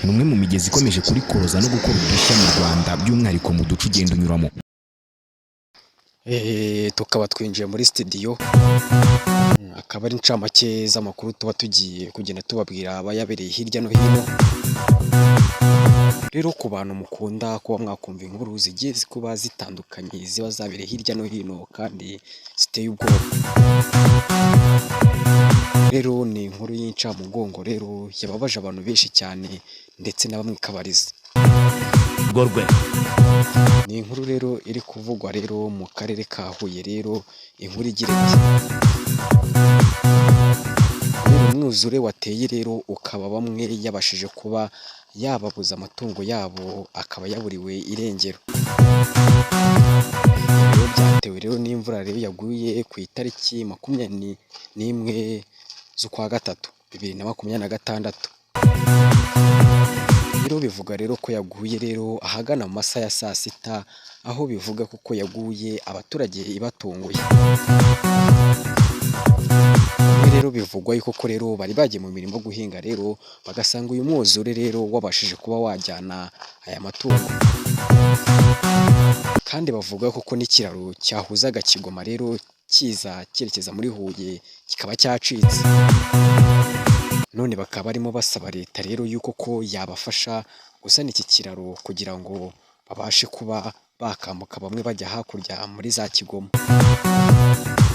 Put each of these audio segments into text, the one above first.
ni umwe mu migezi ikomeje kurikoroza no gukora udushya mu Rwanda by'umwihariko mu duce ugenda unyuramo. Tukaba twinjiye muri studio, akaba ari incamake z'amakuru tuba tugiye kugenda tubabwira abayabereye hirya no hino. Rero ku bantu mukunda kuba mwakumva inkuru zigiye kuba zitandukanye ziba zabereye hirya no hino kandi ziteye ubwoba, rero ni inkuru y'incamugongo rero yababaje abantu benshi cyane ndetse na bamwe ikabariza. Ni inkuru rero iri kuvugwa rero mu karere ka Huye, rero inkuru igira iti umwuzure wateye rero ukaba bamwe yabashije kuba yababuza amatungo yabo akaba yaburiwe irengero. Rero byatewe rero n'imvura rero yaguye ku itariki 21 z'ukwa gatatu 2026. Rero bivuga rero ko yaguye rero ahagana mu masaha ya saa sita, aho bivuga kuko yaguye abaturage ibatunguye. Rero bivugwa yuko ko rero bari bagiye mu mirimo guhinga rero bagasanga uyu mwuzure rero wabashije kuba wajyana aya matungo, kandi bavuga ko n'ikiraro cyahuzaga Kigoma rero kiza cyerekeza muri Huye kikaba cyacitse. None bakaba barimo basaba leta rero yuko ko yabafasha gusana iki kiraro kugira ngo babashe kuba bakambuka bamwe bajya hakurya muri za Kigoma.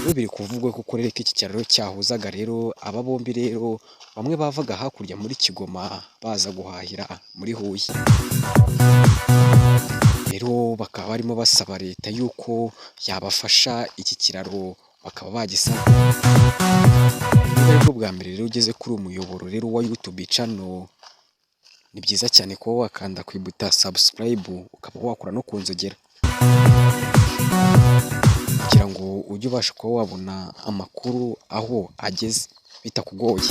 Rero biri kuvugwa kuko rero iki kiraro cyahuzaga rero aba bombi rero bamwe bavaga hakurya muri Kigoma baza guhahira muri Huye. Rero bakaba barimo basaba leta yuko yabafasha iki kiraro bakaba bagisana. Niba aribwo bwa mbere rero ugeze kuri umuyoboro rero wa YouTube channel, ni byiza cyane kuba wakanda kwibuta subscribe ukaba wakora no kunzogera kugira ngo ujye ubasha kuba wabona amakuru aho ageze bitakugoye.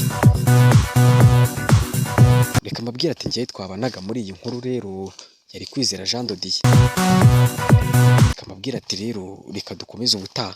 Reka mbabwira ati ngiye twabanaga muri iyi nkuru rero yari Kwizera Jean de Dieu. Reka mbabwira ati rero reka dukomeze ubutaha.